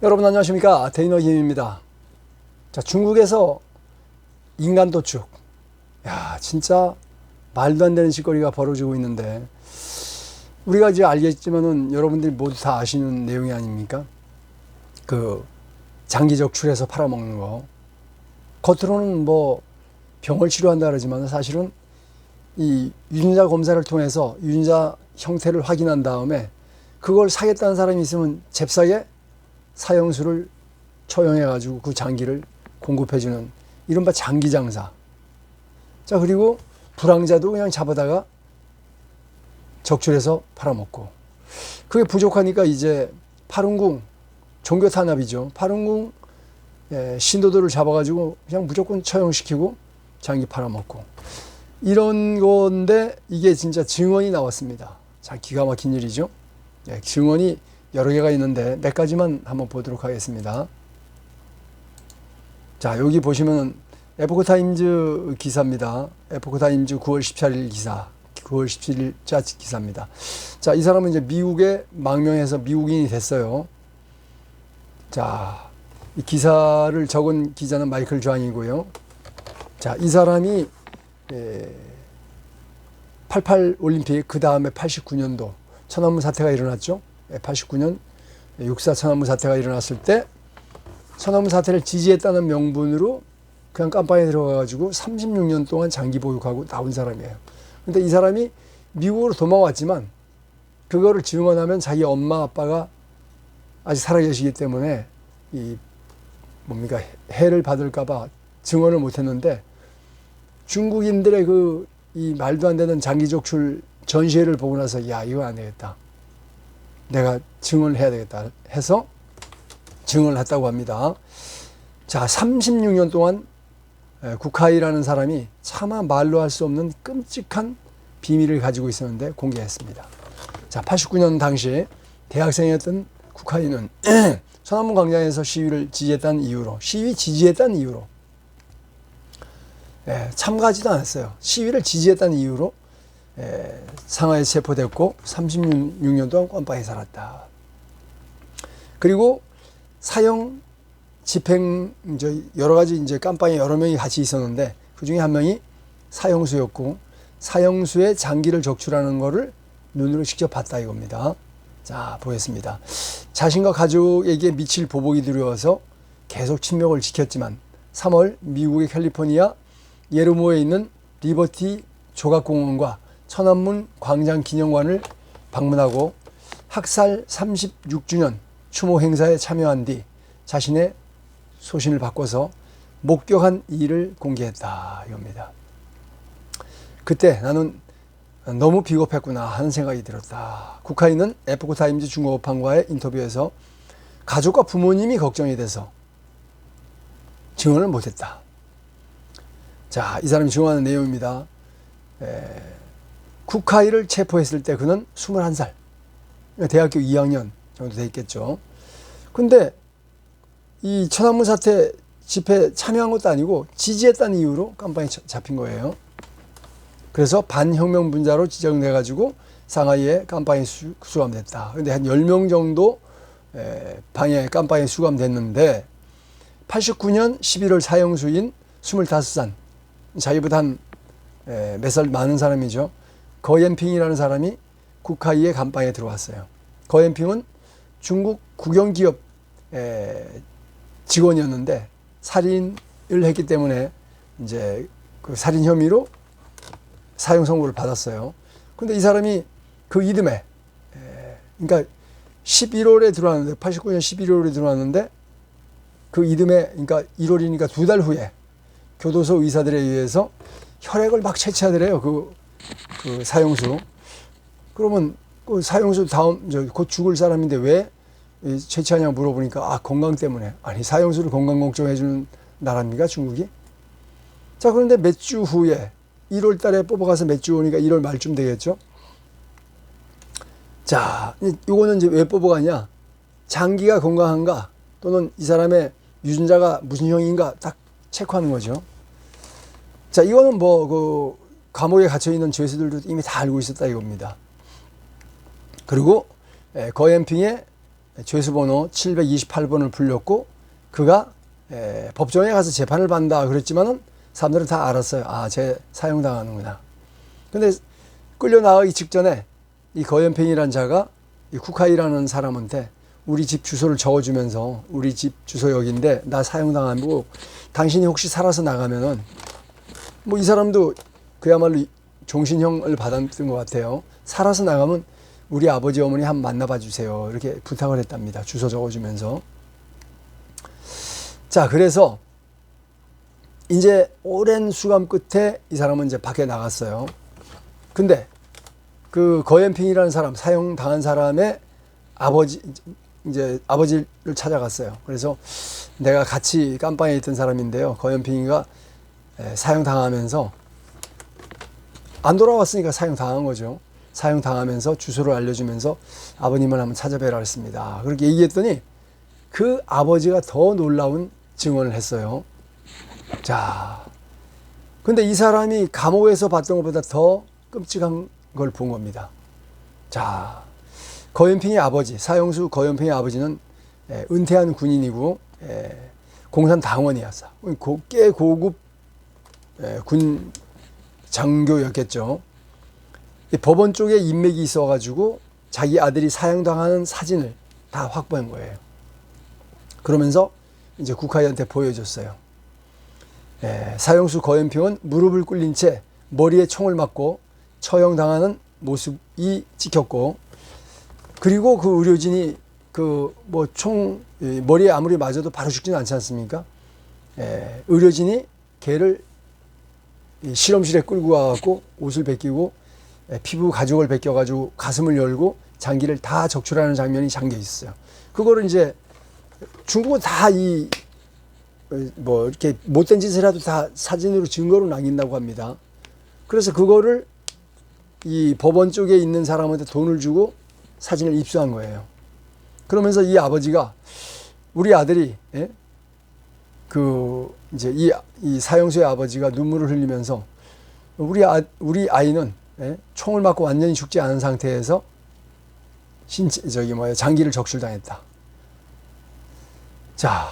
여러분 안녕하십니까? 테이너 김입니다. 자, 중국에서 인간 도축. 야, 진짜 말도 안 되는 짓거리가 벌어지고 있는데, 우리가 이제 알겠지만은 여러분들이 모두 다 아시는 내용이 아닙니까? 그 장기 적출해서 팔아먹는 거. 겉으로는 뭐 병을 치료한다 그러지만 사실은 이 유전자 검사를 통해서 유전자 형태를 확인한 다음에 그걸 사겠다는 사람이 있으면 잽싸게 사형수를 처형해가지고 그 장기를 공급해주는 이른바 장기장사. 자, 그리고 불황자도 그냥 잡아다가 적출해서 팔아먹고. 그게 부족하니까 이제 파룬궁, 종교 탄압이죠. 파룬궁 신도들을 잡아가지고 그냥 무조건 처형시키고 장기 팔아먹고. 이런 건데 이게 진짜 증언이 나왔습니다. 자, 기가 막힌 일이죠. 증언이 여러 개가 있는데 몇 가지만 한번 보도록 하겠습니다. 자, 여기 보시면 에포크타임즈 기사입니다. 에포크타임즈 9월 14일 기사, 9월 17일자 기사입니다. 자, 이 사람은 이제 미국에 망명해서 미국인이 됐어요. 자, 이 기사를 적은 기자는 마이클 존이고요. 자, 이 사람이 88 올림픽, 그 다음에 89년도 천안문 사태가 일어났죠. 89년 6.4 천안문 사태가 일어났을 때 천안문 사태를 지지했다는 명분으로 그냥 깜빵에 들어가가지고 36년 동안 장기 보육하고 나온 사람이에요. 근데 이 사람이 미국으로 도망왔지만 그거를 증언하면 자기 엄마 아빠가 아직 살아계시기 때문에 이 뭡니까 해를 받을까봐 증언을 못했는데, 중국인들의 그 이 말도 안 되는 장기 적출 전시회를 보고 나서 야, 이거 안 되겠다, 내가 증언을 해야 되겠다 해서 증언을 했다고 합니다. 자, 36년 동안 국하이라는 사람이 차마 말로 할 수 없는 끔찍한 비밀을 가지고 있었는데 공개했습니다. 자, 89년 당시 대학생이었던 국하이는 천안문 광장에서 시위를 지지했다는 이유로, 참가하지도 않았어요. 시위를 지지했다는 이유로 상하이에 체포됐고 36년 동안 깜빵에 살았다. 그리고 사형, 집행, 여러 가지 이제 깜빵에 여러 명이 같이 있었는데 그 중에 한 명이 사형수였고, 사형수의 장기를 적출하는 거를 눈으로 직접 봤다 이겁니다. 자, 보겠습니다. 자신과 가족에게 미칠 보복이 두려워서 계속 침묵을 지켰지만 3월 미국의 캘리포니아 예르모에 있는 리버티 조각공원과 천안문 광장 기념관을 방문하고 학살 36주년 추모 행사에 참여한 뒤 자신의 소신을 바꿔서 목격한 일을 공개했다 이겁니다. 그때 나는 너무 비겁했구나 하는 생각이 들었다. 국하이는 에포크타임즈 중국어판과의 인터뷰에서 가족과 부모님이 걱정이 돼서 증언을 못했다. 자, 이 사람이 증언하는 내용입니다. 국하이를 체포했을 때 그는 21살, 대학교 2학년 정도 돼 있겠죠. 근데 이 천안문 사태 집회에 참여한 것도 아니고 지지했다는 이유로 깜빵에 잡힌 거예요. 그래서 반혁명분자로 지정돼가지고 상하이에 깜빵에 수감됐다. 근데 한 10명 정도 깜빵에 수감됐는데 89년 11월 사형수인 25살, 자기보다 한 몇 살 많은 사람이죠. 거옌핑이라는 사람이 국하이의 감방에 들어왔어요. 거옌핑은 중국 국영기업 직원이었는데 살인을 했기 때문에 이제 그 살인 혐의로 사형 선고를 받았어요. 근데 이 사람이 그 이듬해, 그러니까 11월에 들어왔는데, 89년 11월에 들어왔는데 그 이듬해, 그러니까 1월이니까 2달 후에 교도소 의사들에 의해서 혈액을 막 채취하더래요. 그 사형수. 그러면 그 사형수 곧 죽을 사람인데 왜 채취하냐고 물어보니까 건강 때문에. 아니, 사형수를 건강 걱정해주는 나라입니까, 중국이? 자, 그런데 몇 주 후에 1월 달에 뽑아가서 몇 주 오니까 1월 말쯤 되겠죠. 자, 이거는 이제 왜 뽑아가냐? 장기가 건강한가, 또는 이 사람의 유전자가 무슨 형인가 딱 체크하는 거죠. 자, 이거는 뭐 감옥에 갇혀있는 죄수들도 이미 다 알고 있었다 이겁니다. 그리고 거옌핑의 죄수번호 728번을 불렸고 그가 법정에 가서 재판을 받는다 그랬지만은 사람들은 다 알았어요. 아, 쟤 사형당하는구나. 근데 끌려나가기 직전에 이 거연팽이라는 자가 이 쿠카이라는 사람한테 우리 집 주소를 적어주면서 우리 집 주소 여기인데 나 사형당하고 당신이 혹시 살아서 나가면은 뭐 이 사람도 그야말로 종신형을 받았던 것 같아요. 살아서 나가면 우리 아버지 어머니 한번 만나봐 주세요. 이렇게 부탁을 했답니다. 주소 적어주면서. 자, 그래서 이제 오랜 수감 끝에 이 사람은 이제 밖에 나갔어요. 근데 그 거연핑이라는 사람, 사형당한 사람의 아버지를 찾아갔어요. 그래서 내가 같이 깜빵에 있던 사람인데요. 거연핑이가 사형당하면서 안 돌아왔으니까 사형당한 거죠. 사형당하면서 주소를 알려주면서 아버님을 한번 찾아뵈라 했습니다. 그렇게 얘기했더니 그 아버지가 더 놀라운 증언을 했어요. 자, 근데 이 사람이 감옥에서 봤던 것보다 더 끔찍한 걸 본 겁니다. 자, 거연핑의 아버지, 사형수 거연핑의 아버지는 은퇴한 군인이고 공산당원이었어. 꽤 고급 군 장교였겠죠. 법원 쪽에 인맥이 있어가지고 자기 아들이 사형당하는 사진을 다 확보한 거예요. 그러면서 이제 국화이한테 보여줬어요. 사형수 거연평은 무릎을 꿇린 채 머리에 총을 맞고 처형당하는 모습이 찍혔고, 그리고 그 의료진이 머리에 아무리 맞아도 바로 죽지는 않지 않습니까? 의료진이 걔를 실험실에 끌고 와갖고 옷을 벗기고 피부 가죽을 벗겨가지고 가슴을 열고 장기를 다 적출하는 장면이 잠겨 있어요. 그거를 이제 중국은 다 이렇게 못된 짓을 해도 다 사진으로 증거로 남긴다고 합니다. 그래서 그거를 이 법원 쪽에 있는 사람한테 돈을 주고 사진을 입수한 거예요. 그러면서 이 아버지가 우리 아들이 이 사형수의 아버지가 눈물을 흘리면서 우리 아이는 총을 맞고 완전히 죽지 않은 상태에서 장기를 적출당했다. 자,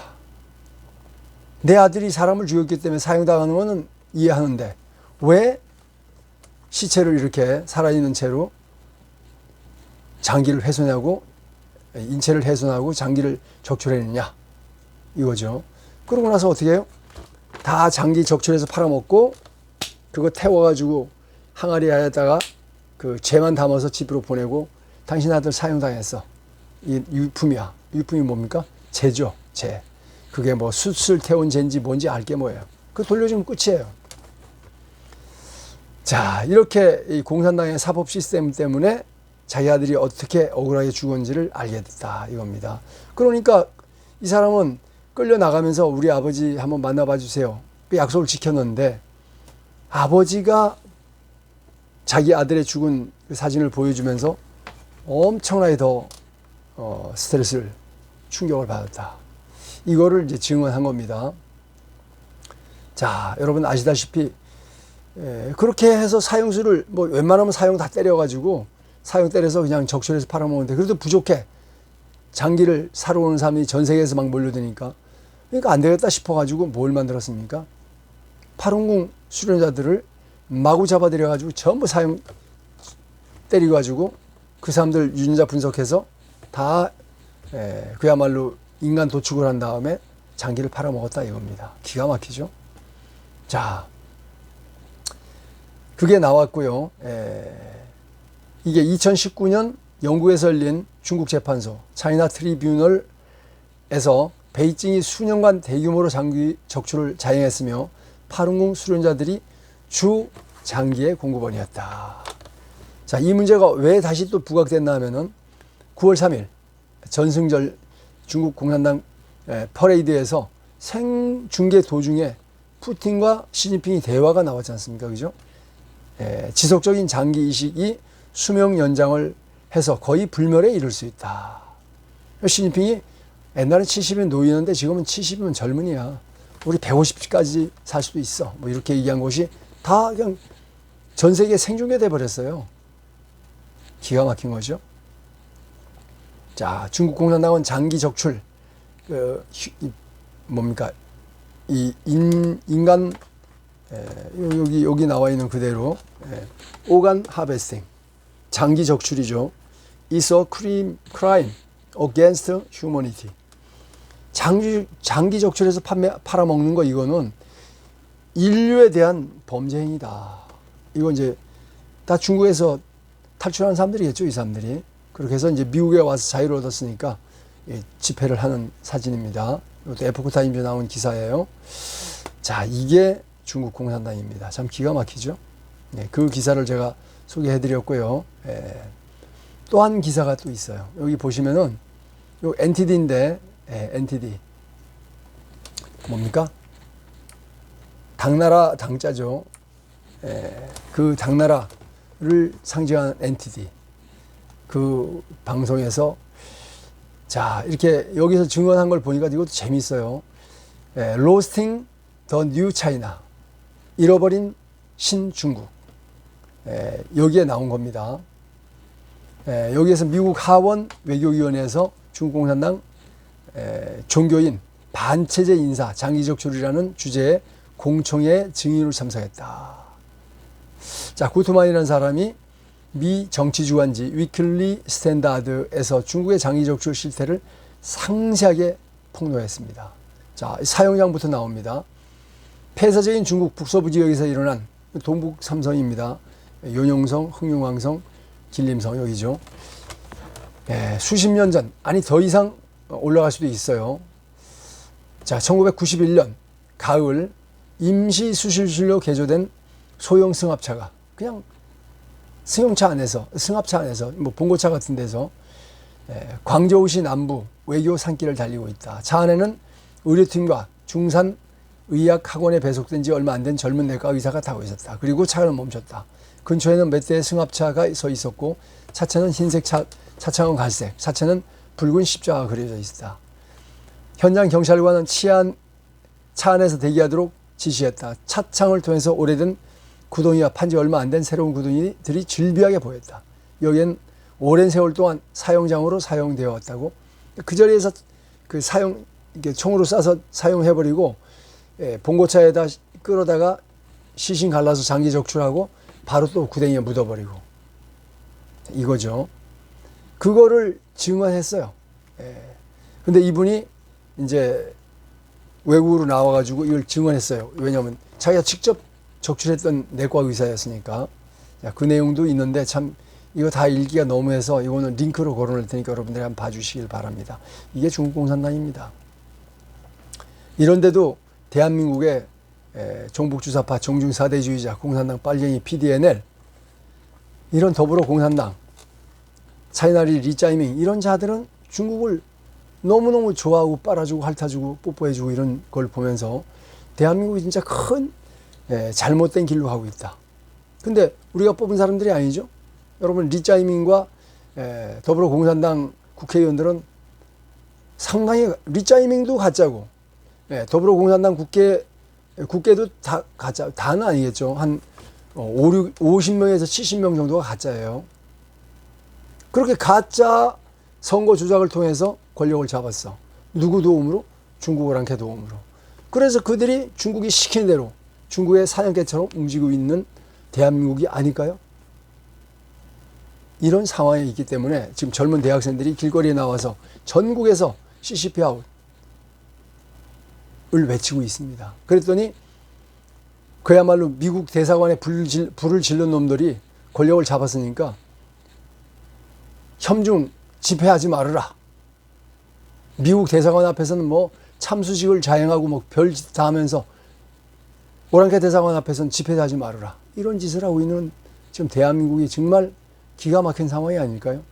내 아들이 사람을 죽였기 때문에 사형당하는 것은 이해하는데 왜 시체를 이렇게 살아있는 채로 장기를 훼손하고 인체를 훼손하고 장기를 적출했느냐 이거죠. 그러고 나서 어떻게 해요? 다 장기 적출해서 팔아먹고 그거 태워가지고 항아리에다가 그 죄만 담아서 집으로 보내고 당신 아들 사형당했어. 이 유품이야. 유품이 뭡니까? 죄죠. 죄. 그게 뭐 숯을 태운 죄인지 뭔지 알게 뭐예요. 그거 돌려주면 끝이에요. 자, 이렇게 이 공산당의 사법 시스템 때문에 자기 아들이 어떻게 억울하게 죽었는지를 알게 됐다 이겁니다. 그러니까 이 사람은 끌려나가면서 우리 아버지 한번 만나봐 주세요. 그 약속을 지켰는데 아버지가 자기 아들의 죽은 그 사진을 보여주면서 엄청나게 더 스트레스를 충격을 받았다. 이거를 이제 증언한 겁니다. 자, 여러분 아시다시피 그렇게 해서 사형수를 웬만하면 사형 다 때려가지고 사형 때려서 그냥 적출해서 팔아먹는데 그래도 부족해. 장기를 사러 오는 사람이 전 세계에서 막 몰려드니까. 그러니까 안 되겠다 싶어가지고 뭘 만들었습니까? 파룬궁 수련자들을 마구 잡아들여가지고 전부 사형 때리가지고 그 사람들 유전자 분석해서 다 그야말로 인간 도축을 한 다음에 장기를 팔아먹었다 이겁니다. 기가 막히죠? 자, 그게 나왔고요. 이게 2019년 영국에서 열린 중국 재판소 차이나 트리뷰널에서 베이징이 수년간 대규모로 장기 적출을 자행했으며 파룬궁 수련자들이 주 장기의 공급원이었다. 자, 이 문제가 왜 다시 또 부각됐나 하면은 9월 3일 전승절 중국 공산당 퍼레이드에서 생중계 도중에 푸틴과 시진핑이 대화가 나왔지 않습니까? 그죠? 지속적인 장기 이식이 수명 연장을 해서 거의 불멸에 이를 수 있다. 시진핑이 옛날에 70이면 노인인데 지금은 70이면 젊은이야. 우리 150까지 살 수도 있어. 뭐 이렇게 얘기한 것이 다 그냥 전 세계에 생중계돼 버렸어요. 기가 막힌 거죠. 자, 중국 공산당은 장기 적출, 뭡니까? 인간, 여기 나와 있는 그대로, 오간 하베스팅. 장기 적출이죠. is a crime against humanity. 장기 적출해서 팔아먹는 거, 이거는 인류에 대한 범죄 행위다. 이거 이제 다 중국에서 탈출한 사람들이겠죠, 이 사람들이. 그렇게 해서 이제 미국에 와서 자유를 얻었으니까 집회를 하는 사진입니다. 이것도 에포크타임즈에 나온 기사예요. 자, 이게 중국 공산당입니다. 참 기가 막히죠. 그 기사를 제가 소개해드렸고요. 또 한 기사가 또 있어요. 여기 보시면은 요 NTD인데, NTD 뭡니까? 당나라 당자죠. 그 당나라를 상징하는 NTD. 그 방송에서 자, 이렇게 여기서 증언한 걸 보니까 이것도 재밌어요. Losing the New China. 잃어버린 신중국. 여기에 나온 겁니다. 여기에서 미국 하원 외교위원회에서 중국 공산당 종교인 반체제 인사 장기적출이라는 주제의 공청회 증인으로 참석했다. 자, 구트만이라는 사람이 미 정치주간지 위클리 스탠다드에서 중국의 장기적출 실태를 상세하게 폭로했습니다. 자, 사용량부터 나옵니다. 폐쇄적인 중국 북서부 지역에서 일어난 동북 삼성입니다. 요녕성, 흑룡왕성, 길림성 여기죠. 수십 년 전, 아니 더 이상 올라갈 수도 있어요. 자, 1991년 가을 임시 수실실로 개조된 소형 승합차가 그냥 승용차 안에서, 승합차 안에서, 뭐 봉고차 같은 데서 광저우시 남부 외교 산길을 달리고 있다. 차 안에는 의료팀과 중산의학학원에 배속된 지 얼마 안 된 젊은 내과 의사가 타고 있었다. 그리고 차를 멈췄다. 근처에는 몇 대의 승합차가 서 있었고 차체는 흰색, 차창은 갈색, 차체는 붉은 십자가가 그려져 있었다. 현장 경찰관은 차 안에서 대기하도록 지시했다. 차창을 통해서 오래된 구덩이와 판지 얼마 안 된 새로운 구덩이들이 질비하게 보였다. 여기엔 오랜 세월 동안 사용장으로 사용되어 왔다고. 그 자리에서 그 이렇게 총으로 쏴서 사용해버리고, 봉고차에다 끌어다가 시신 갈라서 장기 적출하고 바로 또 구덩이에 묻어버리고. 이거죠. 그거를 증언했어요. 근데 이분이 이제 외국으로 나와가지고 이걸 증언했어요. 왜냐하면 자기가 직접 적출했던 내과 의사였으니까. 자, 그 내용도 있는데 참 이거 다 읽기가 너무해서 이거는 링크로 걸어놓을 테니까 여러분들이 한번 봐주시길 바랍니다. 이게 중국 공산당입니다. 이런데도 대한민국의 종북주사파 정중사대주의자 공산당 빨갱이 PDNL 이런 더불어 공산당 차이나리 리짜이밍 이런 자들은 중국을 너무너무 좋아하고 빨아주고 핥아주고 뽀뽀해주고 이런 걸 보면서 대한민국이 진짜 큰 잘못된 길로 가고 있다. 근데 우리가 뽑은 사람들이 아니죠. 여러분 리짜이밍과 더불어공산당 국회의원들은 상당히 리짜이밍도 가짜고 더불어공산당 국회도 다 가짜. 다는 아니겠죠. 한 50명에서 70명 정도가 가짜예요. 그렇게 가짜 선거 조작을 통해서 권력을 잡았어. 누구 도움으로? 중국어랑캐 도움으로. 그래서 그들이 중국이 시키는 대로 중국의 사냥개처럼 움직이고 있는 대한민국이 아닐까요? 이런 상황에 있기 때문에 지금 젊은 대학생들이 길거리에 나와서 전국에서 CCP 아웃을 외치고 있습니다. 그랬더니 그야말로 미국 대사관에 불을 질른 놈들이 권력을 잡았으니까 협중 집회하지 말아라. 미국 대사관 앞에서는 뭐 참수식을 자행하고 뭐 별짓 다 하면서 오랑캐 대사관 앞에서는 집회도 하지 말아라. 이런 짓을 하고 있는 지금 대한민국이 정말 기가 막힌 상황이 아닐까요?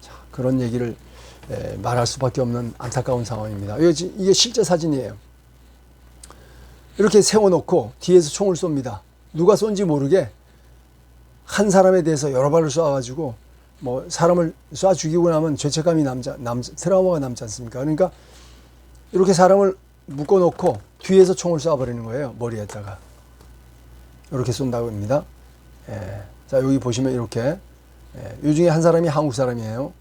자, 그런 얘기를 말할 수밖에 없는 안타까운 상황입니다. 이게 실제 사진이에요. 이렇게 세워놓고 뒤에서 총을 쏩니다. 누가 쏜지 모르게 한 사람에 대해서 여러 발을 쏴가지고 뭐 사람을 쏴 죽이고 나면 죄책감이 트라우마가 남지 않습니까? 그러니까 이렇게 사람을 묶어놓고 뒤에서 총을 쏴버리는 거예요. 머리에다가. 이렇게 쏜다고 합니다. 자, 여기 보시면 이렇게 이 중에 한 사람이 한국 사람이에요.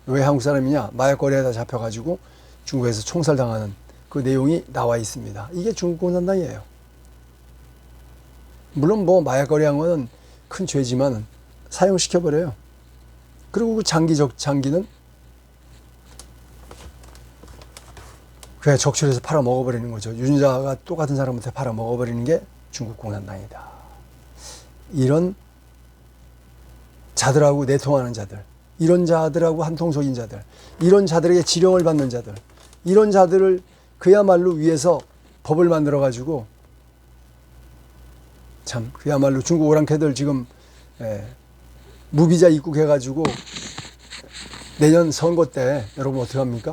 왜 한국 사람이냐? 마약 거래에다 잡혀가지고 중국에서 총살당하는 그 내용이 나와 있습니다. 이게 중국共产党이에요. 물론 뭐 마약 거래한 거는 큰 죄지만 사형시켜버려요. 그리고 그 장기는 그냥 적출해서 팔아 먹어버리는 거죠. 유전자가 똑같은 사람한테 팔아 먹어버리는 게 중국共产党이다. 이런 자들하고 내통하는 자들, 이런 자들하고 한통속인 자들, 이런 자들에게 지령을 받는 자들, 이런 자들을 그야말로 위에서 법을 만들어가지고 참 그야말로 중국 오랑캐들 지금 무비자 입국해가지고 내년 선거 때 여러분 어떻게 합니까?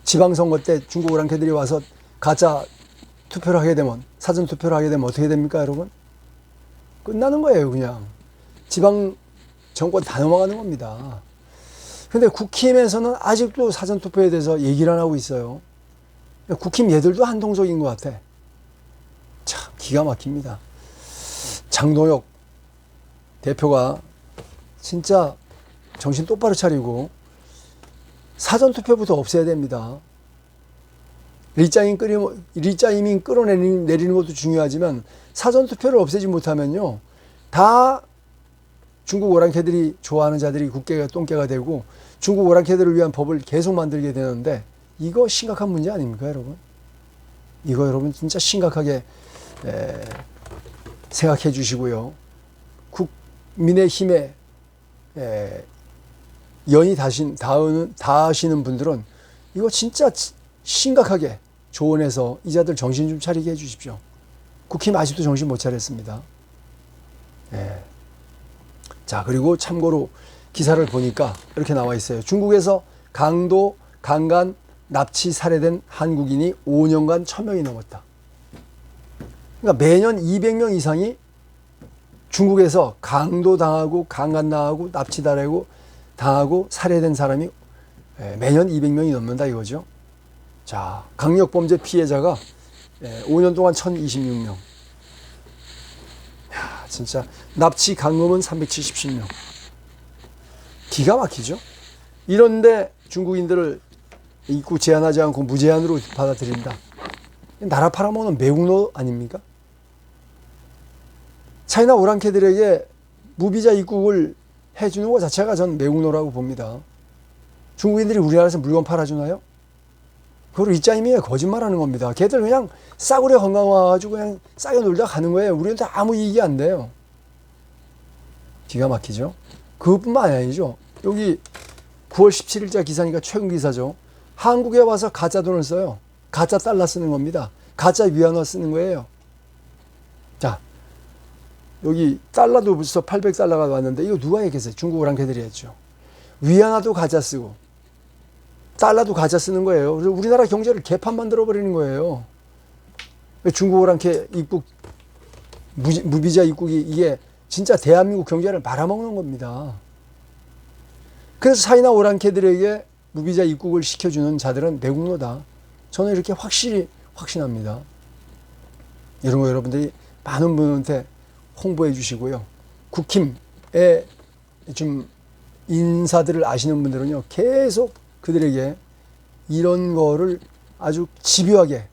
지방선거 때 중국 오랑캐들이 와서 가짜 투표를 하게 되면, 사전 투표를 하게 되면 어떻게 됩니까, 여러분? 끝나는 거예요, 그냥. 지방 정권 다 넘어가는 겁니다. 근데 국힘에서는 아직도 사전 투표에 대해서 얘기를 안 하고 있어요. 국힘 얘들도 한통속인 것 같아. 참 기가 막힙니다. 장동혁 대표가 진짜 정신 똑바로 차리고 사전투표부터 없애야 됩니다. 리짜이밍 끌어내리는 것도 중요하지만 사전투표를 없애지 못하면요, 다 중국 오랑캐들이 좋아하는 자들이 국회가 똥개가 되고 중국 오랑캐들을 위한 법을 계속 만들게 되는데, 이거 심각한 문제 아닙니까, 여러분? 이거 여러분 진짜 심각하게 생각해 주시고요. 국민의힘에 연이 닿으시는 분들은 이거 진짜 심각하게 조언해서 이자들 정신 좀 차리게 해 주십시오. 국힘 아직도 정신 못 차렸습니다. 자, 그리고 참고로 기사를 보니까 이렇게 나와 있어요. 중국에서 강도, 강간, 납치, 살해된 한국인이 5년간 1000명이 넘었다. 그러니까 매년 200명 이상이 중국에서 강도 당하고, 강간 당하고, 납치 당하고, 살해된 사람이 매년 200명이 넘는다 이거죠. 자, 강력범죄 피해자가 5년 동안 1026명. 야, 진짜 납치, 강금은 377명. 기가 막히죠. 이런데 중국인들을 입국 제한하지 않고 무제한으로 받아들인다. 나라 팔아먹는 매국노 아닙니까? 차이나 오랑캐들에게 무비자 입국을 해주는 것 자체가 전 매국노라고 봅니다. 중국인들이 우리나라에서 물건 팔아주나요? 그걸 리짜이밍에 거짓말하는 겁니다. 걔들 그냥 싸구려 관광 와가지고 그냥 싸게 놀다 가는 거예요. 우리한테 아무 이익이 안 돼요. 기가 막히죠. 그것뿐만 아니죠. 여기 9월 17일자 기사니까 최근 기사죠. 한국에 와서 가짜 돈을 써요. 가짜 달러 쓰는 겁니다. 가짜 위안화 쓰는 거예요. 자, 여기 달러도 벌써 800달러가 왔는데 이거 누가 얘기했어요? 중국 오랑캐들이 했죠. 위안화도 가짜 쓰고 달러도 가짜 쓰는 거예요. 그래서 우리나라 경제를 개판 만들어 버리는 거예요. 중국 오랑캐 입국, 무비자 입국이 이게 진짜 대한민국 경제를 말아먹는 겁니다. 그래서 차이나 오랑캐들에게 무비자 입국을 시켜주는 자들은 매국노다. 저는 이렇게 확신합니다. 이런 거 여러분들이 많은 분한테 홍보해 주시고요. 국힘의 좀 인사들을 아시는 분들은요, 계속 그들에게 이런 거를 아주 집요하게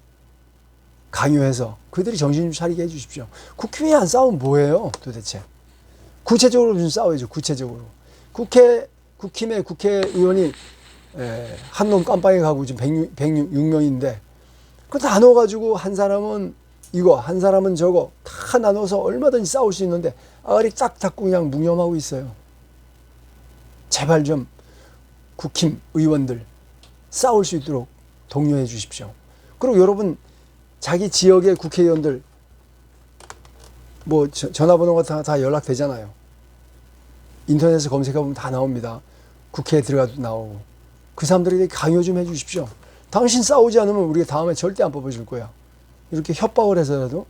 강요해서 그들이 정신 좀 차리게 해 주십시오. 국힘이 안 싸우면 뭐예요, 도대체? 구체적으로 좀 싸워야죠, 구체적으로. 국힘의 국회의원이 한 놈 깜빵에 가고 지금 106명인데, 그거 다 나눠가지고 한 사람은 이거, 한 사람은 저거 다 나눠서 얼마든지 싸울 수 있는데 아가리 딱 닫고 그냥 묵념하고 있어요. 제발 좀 국힘 의원들 싸울 수 있도록 독려해 주십시오. 그리고 여러분 자기 지역의 국회의원들 뭐 전화번호가 다 연락되잖아요. 인터넷에 검색해보면 다 나옵니다. 국회에 들어가도 나오고. 그 사람들에게 강요 좀 해주십시오. 당신 싸우지 않으면 우리가 다음에 절대 안 뽑아줄 거야. 이렇게 협박을 해서라도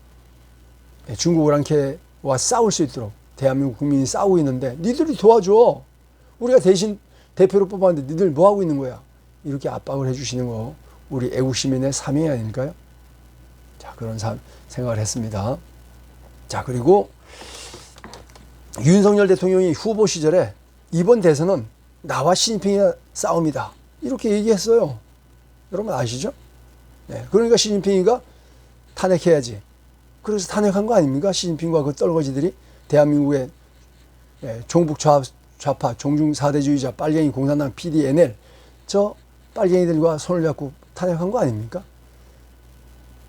중국 오랑캐와 싸울 수 있도록, 대한민국 국민이 싸우고 있는데 니들이 도와줘. 우리가 대신 대표로 뽑았는데 니들 뭐 하고 있는 거야. 이렇게 압박을 해주시는 거 우리 애국시민의 사명이 아닐까요? 자, 그런 생각을 했습니다. 자, 그리고 윤석열 대통령이 후보 시절에 이번 대선은 나와 시진핑의 싸움이다. 이렇게 얘기했어요. 여러분 아시죠? 네, 그러니까 시진핑이가 탄핵해야지. 그래서 탄핵한 거 아닙니까? 시진핑과 그 떨거지들이 대한민국의 종북 좌파, 종중 사대주의자, 빨갱이 공산당 PDNL 저 빨갱이들과 손을 잡고 탄핵한 거 아닙니까?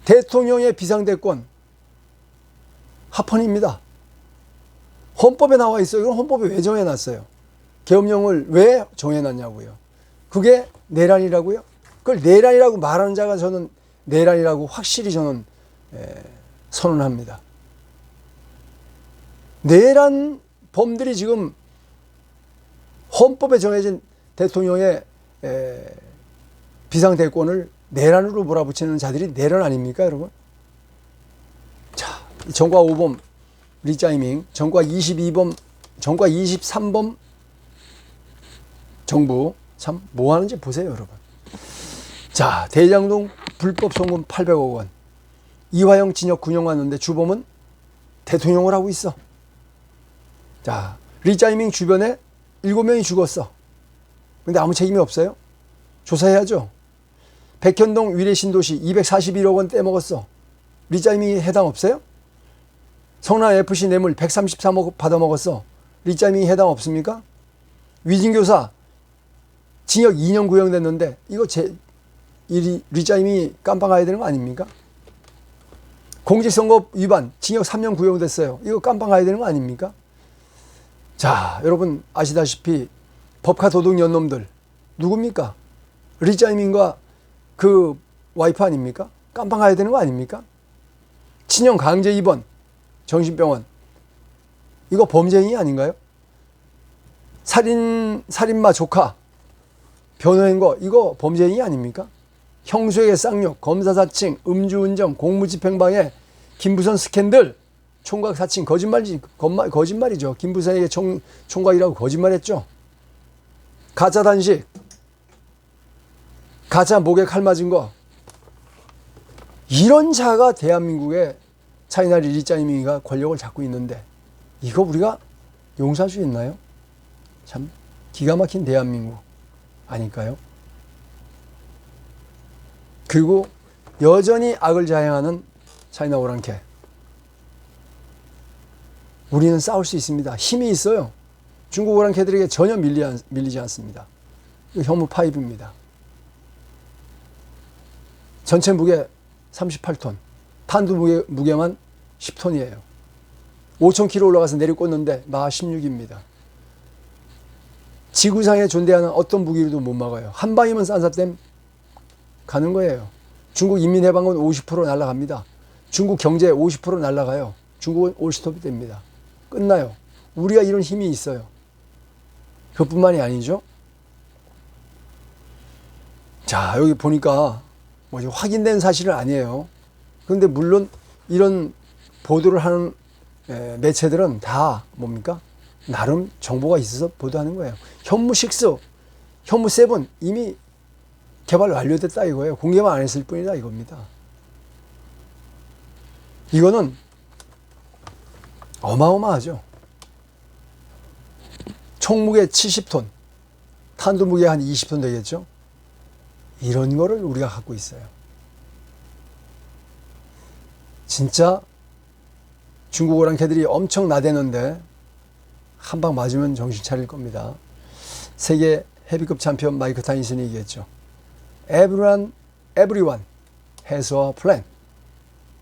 대통령의 비상대권 합헌입니다. 헌법에 나와 있어요. 그럼 헌법에 왜 정해놨어요? 계엄령을 왜 정해놨냐고요. 그게 내란이라고요? 그걸 내란이라고 말하는 자가 저는 내란이라고 확실히 저는 선언합니다. 내란 범들이 지금 헌법에 정해진 대통령의 비상대권을 내란으로 몰아붙이는 자들이 내란 아닙니까, 여러분? 자, 전과 5범 리짜이밍, 전과 22범, 전과 23범 정부 참 뭐 하는지 보세요, 여러분. 자, 대장동 불법 송금 800억 원. 이화영 징역 9년 왔는데 주범은 대통령을 하고 있어. 자, 리짜이밍 주변에 7명이 죽었어. 근데 아무 책임이 없어요? 조사해야죠. 백현동 위례신도시 241억 원 떼먹었어. 리짜이밍이 해당 없어요? 성남FC 뇌물 133억 받아먹었어. 리짜이밍이 해당 없습니까? 위진교사 징역 2년 구형됐는데 이거 리짜이밍이 깜빵 가야 되는 거 아닙니까? 공직선거 위반 징역 3년 구형됐어요. 이거 깜빵 가야 되는 거 아닙니까? 자, 여러분 아시다시피 법카 도둑 연놈들 누굽니까? 리짜이밍과 그 와이프 아닙니까? 깜빵 가야 되는 거 아닙니까? 친형 강제 입원 정신병원 이거 범죄행위 아닌가요? 살인마 조카 변호한 거 이거 범죄행위 아닙니까? 형수에게 쌍욕, 검사 사칭, 음주운전, 공무집행방해, 김부선 스캔들, 총각 사칭 거짓말이죠. 김부선에게 총각이라고 거짓말했죠. 가짜 단식, 가짜 목에 칼 맞은 거 이런 자가 대한민국의 차이나 리짜이밍이가 권력을 잡고 있는데 이거 우리가 용서할 수 있나요? 참 기가 막힌 대한민국 아닐까요? 그리고 여전히 악을 자행하는 차이나 오랑캐. 우리는 싸울 수 있습니다. 힘이 있어요. 중국 오랑캐들에게 전혀 밀리지 않습니다. 이거 혐오 파입입니다. 전체 무게 38톤. 탄두 무게만 10톤이에요. 5,000km 올라가서 내리꽂는데 마 16입니다. 지구상에 존재하는 어떤 무기로도 못 막아요. 한 방이면 싼사댐 가는 거예요. 중국 인민해방군 50% 날아갑니다. 중국 경제 50% 날아가요. 중국은 올스톱이 됩니다. 끝나요. 우리가 이런 힘이 있어요. 그것뿐만이 아니죠. 자, 여기 보니까 뭐 확인된 사실은 아니에요. 그런데 물론 이런 보도를 하는 매체들은 다 뭡니까? 나름 정보가 있어서 보도하는 거예요. 현무6, 현무7 이미 개발 완료됐다 이거예요. 공개만 안 했을 뿐이다 이겁니다. 이거는 어마어마하죠. 총무게 70톤, 탄두 무게 한 20톤 되겠죠. 이런 거를 우리가 갖고 있어요. 진짜 중국 오랑캐들이 엄청 나대는데 한 방 맞으면 정신 차릴 겁니다. 세계 헤비급 챔피언 마이크 타이슨이 얘기했죠. Everyone has a plan.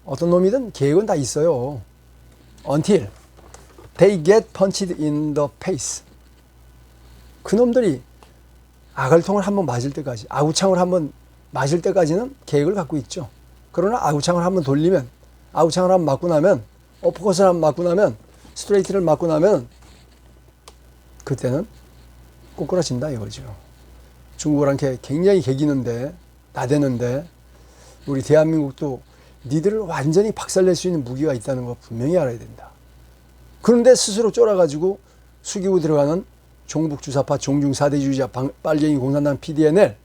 어떤 놈이든 계획은 다 있어요. Until they get punched in the face. 그놈들이 아갈통을 한번 맞을 때까지, 아구창을 한번 맞을 때까지는 계획을 갖고 있죠. 그러나 아구창을 한번 돌리면, 아구창을 한번 맞고 나면, 어퍼컷을 한번 맞고 나면, 스트레이트를 맞고 나면 그때는 꼬꾸라진다 이거죠. 중국어랑캐 굉장히 개기는데, 나대는데 우리 대한민국도 니들을 완전히 박살낼 수 있는 무기가 있다는 거 분명히 알아야 된다. 그런데 스스로 쫄아가지고 숙이고 들어가는 종북주사파 종중 사대주의자 빨갱이 공산당 PDNL,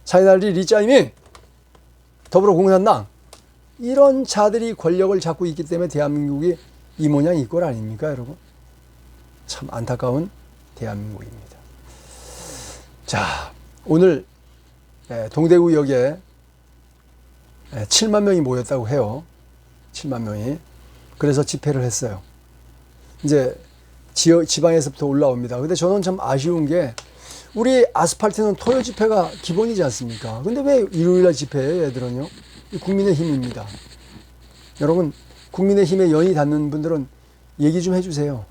차이나리 리짜이밍, 더불어공산당 이런 자들이 권력을 잡고 있기 때문에 대한민국이 이 모양 이 꼴 아닙니까 여러분? 참 안타까운 대한민국입니다. 자, 오늘 동대구역에 7만 명이 모였다고 해요. 7만 명이. 그래서 집회를 했어요. 이제 지방에서부터 올라옵니다. 근데 저는 참 아쉬운 게 우리 아스팔트는 토요 집회가 기본이지 않습니까? 근데 왜 일요일날 집회예요, 얘들은요? 국민의힘입니다. 여러분, 국민의힘에 연이 닿는 분들은 얘기 좀 해주세요.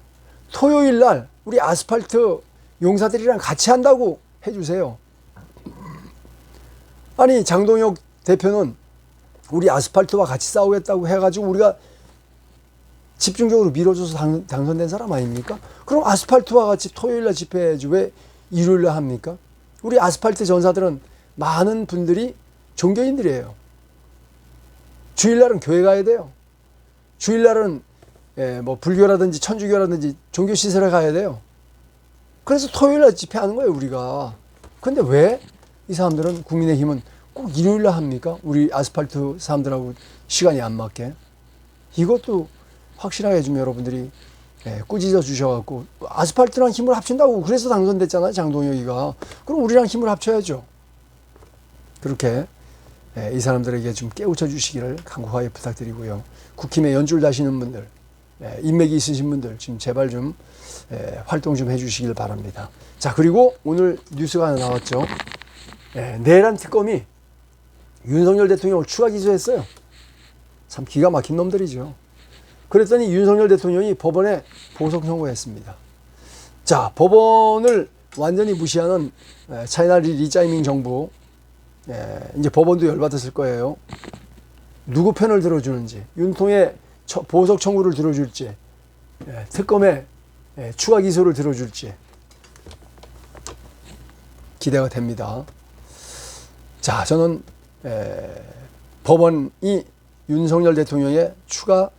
토요일날 우리 아스팔트 용사들이랑 같이 한다고 해주세요. 아니, 장동혁 대표는 우리 아스팔트와 같이 싸우겠다고 해가지고 우리가 집중적으로 밀어줘서 당선된 사람 아닙니까? 그럼 아스팔트와 같이 토요일날 집회해야지 왜 일요일날 합니까? 우리 아스팔트 전사들은 많은 분들이 종교인들이에요. 주일날은 교회 가야 돼요. 주일날은 뭐 불교라든지 천주교라든지 종교시설에 가야 돼요. 그래서 토요일날 집회하는 거예요, 우리가. 근데 왜 이 사람들은, 국민의힘은 꼭 일요일날 합니까? 우리 아스팔트 사람들하고 시간이 안 맞게. 이것도 확실하게 좀 여러분들이 꾸짖어 주셔갖고, 아스팔트랑 힘을 합친다고 그래서 당선됐잖아요, 장동혁이가. 그럼 우리랑 힘을 합쳐야죠. 그렇게 이 사람들에게 좀 깨우쳐 주시기를 간곡하게 부탁드리고요. 국힘에 연줄 다시는 분들, 인맥이 있으신 분들 지금 제발 좀 활동 좀 해주시길 바랍니다. 자, 그리고 오늘 뉴스가 하나 나왔죠. 내란 특검이 윤석열 대통령을 추가 기소했어요. 참 기가 막힌 놈들이죠. 그랬더니 윤석열 대통령이 법원에 보석 청구했습니다. 자, 법원을 완전히 무시하는 차이나 리짜이밍 정부, 이제 법원도 열받았을 거예요. 누구 편을 들어주는지, 윤통의 보석 청구를 들어줄지, 특검의 추가 기소를 들어줄지 기대가 됩니다. 자, 저는 법원이 윤석열 대통령의 추가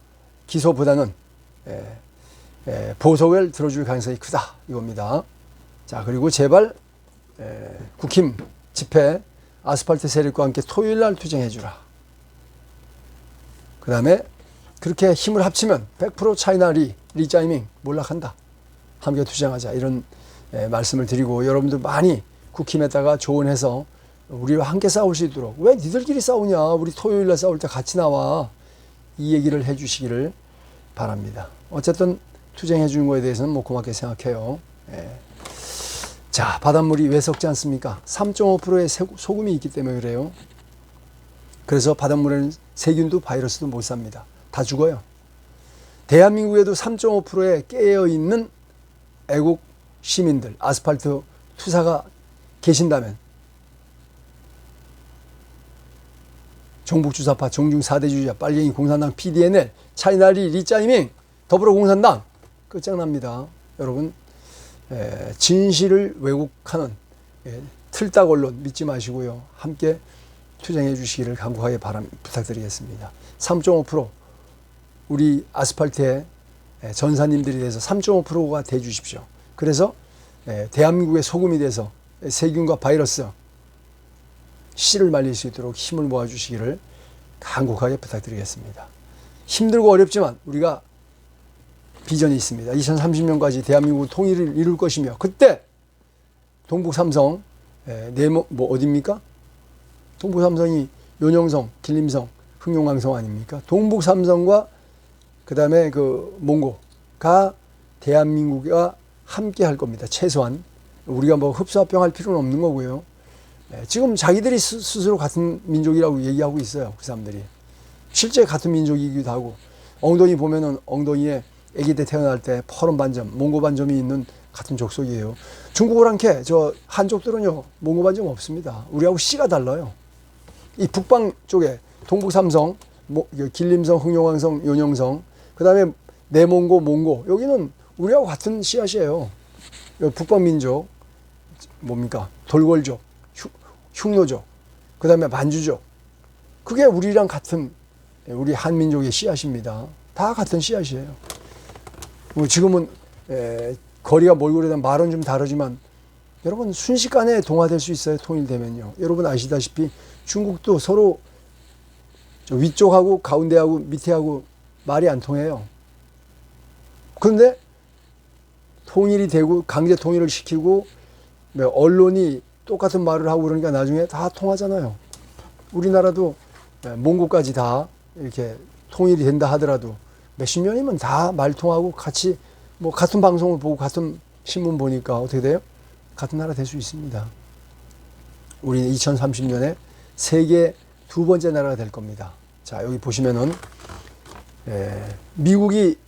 기소보다는 보석을 들어줄 가능성이 크다, 이겁니다. 자, 그리고 제발 국힘 집회 아스팔트 세력과 함께 토요일날 투쟁해주라. 그 다음에 그렇게 힘을 합치면 100% 차이나 리짜이밍 몰락한다. 함께 투쟁하자, 이런 말씀을 드리고, 여러분들 많이 국힘에다가 조언해서 우리와 함께 싸울 수 있도록, 왜 니들끼리 싸우냐, 우리 토요일날 싸울 때 같이 나와, 이 얘기를 해주시기를 바랍니다. 어쨌든 투쟁해 주는 거에 대해서는 뭐 고맙게 생각해요. 자, 바닷물이 왜 썩지 않습니까? 3.5%의 소금이 있기 때문에 그래요. 그래서 바닷물에는 세균도 바이러스도 못 삽니다. 다 죽어요. 대한민국에도 3.5%에 깨어있는 애국 시민들, 아스팔트 투사가 계신다면, 종북주사파, 종중 4대주의자, 빨갱이 공산당, PDNL, 차이나리 리짜이밍, 더불어공산당, 끝장납니다. 여러분, 진실을 왜곡하는 틀딱 언론 믿지 마시고요. 함께 투쟁해 주시기를 간곡하게 부탁드리겠습니다. 3.5% 우리 아스팔트의 전사님들이 돼서 3.5%가 돼 주십시오. 그래서 대한민국의 소금이 돼서 세균과 바이러스 씨를 말릴 수 있도록 힘을 모아주시기를 간곡하게 부탁드리겠습니다. 힘들고 어렵지만 우리가 비전이 있습니다. 2030년까지 대한민국 통일을 이룰 것이며, 그때 동북삼성, 뭐 어딥니까? 동북삼성이 연영성, 길림성, 흥룡왕성 아닙니까? 동북삼성과 그 다음에 그 몽고가 대한민국과 함께 할 겁니다. 최소한. 우리가 뭐 흡수합병할 필요는 없는 거고요. 지금 자기들이 스스로 같은 민족이라고 얘기하고 있어요. 그 사람들이. 실제 같은 민족이기도 하고, 엉덩이 보면은 엉덩이에 아기 때 태어날 때 퍼런 반점, 몽고 반점이 있는 같은 족속이에요. 중국을 한게 저 한족들은요, 몽고 반점 없습니다. 우리하고 씨가 달라요. 이 북방 쪽에 동북삼성, 길림성, 흥룡왕성, 연영성, 그 다음에 내몽고, 몽고, 여기는 우리하고 같은 씨앗이에요. 북방민족, 뭡니까? 돌궐족, 흉노족, 그 다음에 만주족. 그게 우리랑 같은, 우리 한민족의 씨앗입니다. 다 같은 씨앗이에요. 지금은 거리가 멀고 그러다 말은 좀 다르지만, 여러분 순식간에 동화될 수 있어요. 통일되면요. 여러분 아시다시피 중국도 서로 위쪽하고 가운데하고 밑에하고 말이 안 통해요. 그런데 통일이 되고 강제 통일을 시키고 언론이 똑같은 말을 하고 그러니까 나중에 다 통하잖아요. 우리나라도 몽고까지 다 이렇게 통일이 된다 하더라도 몇십 년이면 다 말 통하고 같이 뭐 같은 방송을 보고 같은 신문 보니까 어떻게 돼요? 같은 나라 될 수 있습니다. 우리는 2030년에 세계 두 번째 나라가 될 겁니다. 자, 여기 보시면은 미국이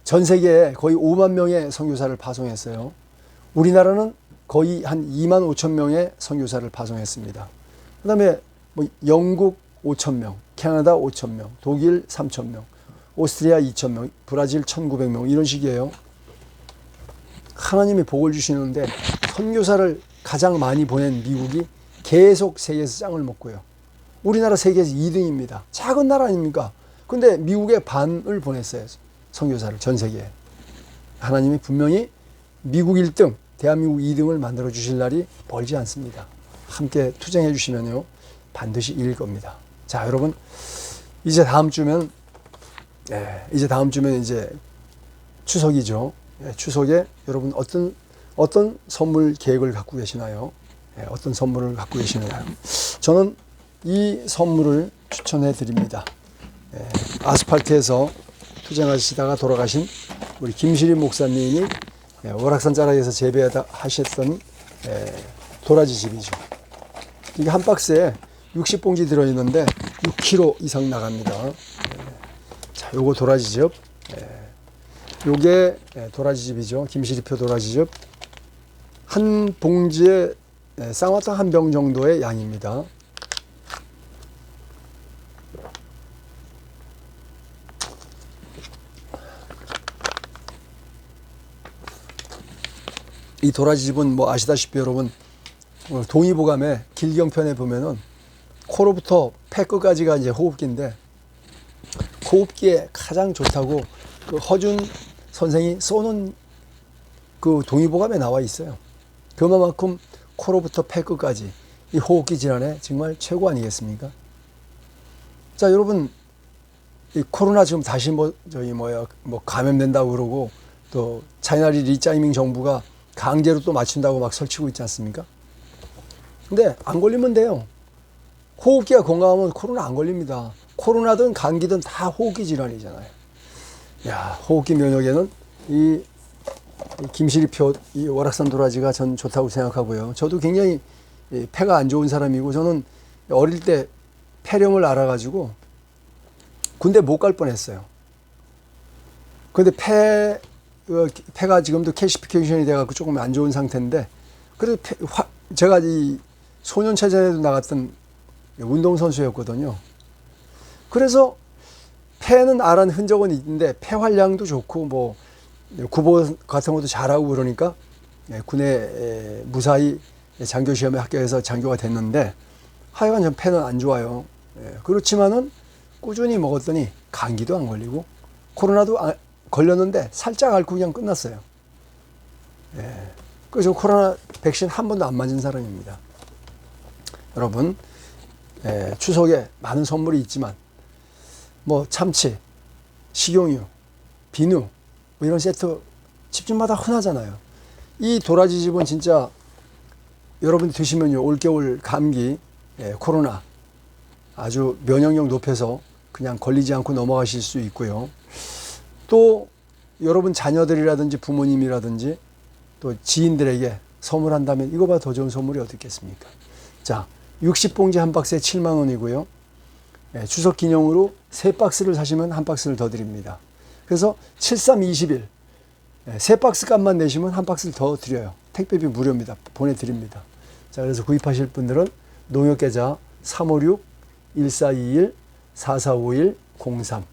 전 세계에 거의 5만 명의 선교사를 파송했어요. 우리나라는 거의 한 2만 5천 명의 선교사를 파송했습니다. 그 다음에 뭐 영국 5천 명, 캐나다 5천 명, 독일 3천 명, 오스트리아 2천 명, 브라질 1,900명 이런 식이에요. 하나님이 복을 주시는데 선교사를 가장 많이 보낸 미국이 계속 세계에서 짱을 먹고요. 우리나라 세계에서 2등입니다. 작은 나라 아닙니까? 근데 미국의 반을 보냈어요. 선교사를 전 세계에. 하나님이 분명히 미국 1등, 대한민국 2등을 만들어 주실 날이 멀지 않습니다. 함께 투쟁해 주시면요. 반드시 이길 겁니다. 자, 여러분. 이제 다음 주면 이제 추석이죠. 추석에 여러분 어떤 선물 계획을 갖고 계시나요? 어떤 선물을 갖고 계시나요? 저는 이 선물을 추천해 드립니다. 아스팔트에서 투쟁하시다가 돌아가신 우리 김시림 목사님이 월악산 자락에서 재배하셨던 도라지 즙이죠. 이게 한 박스에 60봉지 들어있는데 6kg 이상 나갑니다. 자, 요거 도라지즙. 요게 도라지즙이죠. 김시리표 도라지즙. 한 봉지에 쌍화탕 한 병 정도의 양입니다. 이 도라지즙은 뭐 아시다시피 여러분 동의보감의 길경편에 보면은 코로부터 폐 끝까지가 이제 호흡기인데 호흡기에 가장 좋다고 그 허준 선생이 써놓은 그 동의보감에 나와 있어요. 그만큼 코로부터 폐 끝까지 이 호흡기 질환에 정말 최고 아니겠습니까? 자, 여러분 이 코로나 지금 다시 뭐 감염된다고 그러고 또 차이나리 리짜이밍 정부가 강제로 또 맞춘다고 막 설치고 있지 않습니까? 근데 안 걸리면 돼요. 호흡기가 건강하면 코로나 안 걸립니다. 코로나든 감기든 다 호흡기 질환이잖아요. 야, 호흡기 면역에는 이 김시리표 이 월악산 도라지가 전 좋다고 생각하고요. 저도 굉장히 폐가 안 좋은 사람이고 저는 어릴 때 폐렴을 알아가지고 군대 못 갈 뻔했어요. 근데 폐가 지금도 캐시피케이션이 돼갖고 조금 안 좋은 상태인데 그래도 제가 이 소년체전에도 나갔던 운동선수였거든요. 그래서 폐는 앓은 흔적은 있는데 폐활량도 좋고 뭐 구보 같은 것도 잘하고 그러니까 군에 무사히 장교시험에 합격해서 장교가 됐는데 하여간 전 폐는 안 좋아요. 그렇지만은 꾸준히 먹었더니 감기도 안 걸리고 코로나도 걸렸는데 살짝 앓고 그냥 끝났어요. 그래서 코로나 백신 한 번도 안 맞은 사람입니다. 여러분 추석에 많은 선물이 있지만 뭐 참치, 식용유, 비누 뭐 이런 세트 집집마다 흔하잖아요. 이 도라지즙은 진짜 여러분 드시면요 올겨울 감기, 코로나 아주 면역력 높여서 그냥 걸리지 않고 넘어가실 수 있고요. 또 여러분 자녀들이라든지 부모님이라든지 또 지인들에게 선물한다면 이거보다 더 좋은 선물이 어디 있겠습니까? 자, 60봉지 한 박스에 7만 원이고요. 추석 기념으로 3박스를 사시면 한 박스를 더 드립니다. 그래서 7321 3박스 값만 내시면 한 박스를 더 드려요. 택배비 무료입니다. 보내드립니다. 자, 그래서 구입하실 분들은 농협계좌 356-1421-4451-03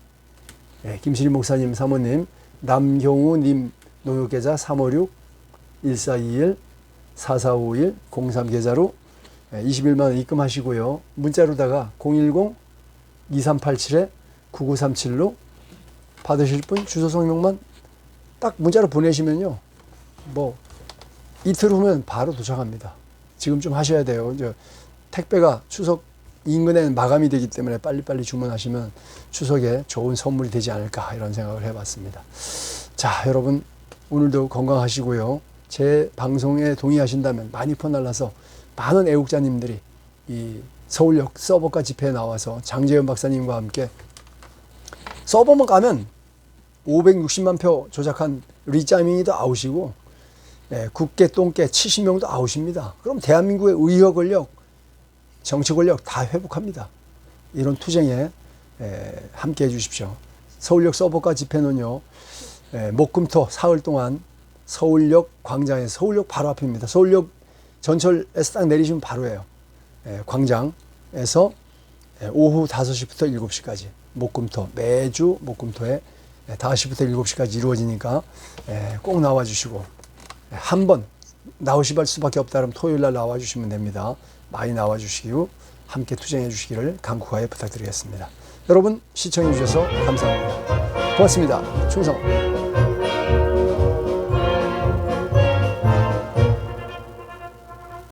김시림 목사님 사모님 남경우님 농협계좌 356-1421-4451-03 계좌로 21만 원 입금하시고요. 문자로다가 010-2387-9937로 받으실 분 주소 성명만 딱 문자로 보내시면요. 뭐 이틀 후면 바로 도착합니다. 지금 좀 하셔야 돼요. 이제 택배가 추석 인근에는 마감이 되기 때문에 빨리빨리 주문하시면 추석에 좋은 선물이 되지 않을까 이런 생각을 해봤습니다. 자, 여러분 오늘도 건강하시고요. 제 방송에 동의하신다면 많이 퍼날라서 많은 애국자님들이 이 서울역 서버가 집회에 나와서 장재현 박사님과 함께 서버만 가면 560만 표 조작한 리짜밍이도 아웃이고 국계 똥개 70명도 아웃입니다. 그럼 대한민국의 의회 권력, 정치 권력 다 회복합니다. 이런 투쟁에 함께 해주십시오. 서울역 서버가 집회는요, 목금토 사흘 동안 서울역 광장에서, 서울역 바로 앞입니다. 서울역 전철에서 딱 내리시면 바로예요. 광장에서 오후 5시부터 7시까지 목금토, 매주 목금토에 5시부터 7시까지 이루어지니까 꼭 나와주시고, 한 번 나오실 수밖에 없다 그러면 토요일 날 나와주시면 됩니다. 많이 나와주시고 함께 투쟁해 주시기를 간곡하게 부탁드리겠습니다. 여러분 시청해 주셔서 감사합니다. 고맙습니다. 충성.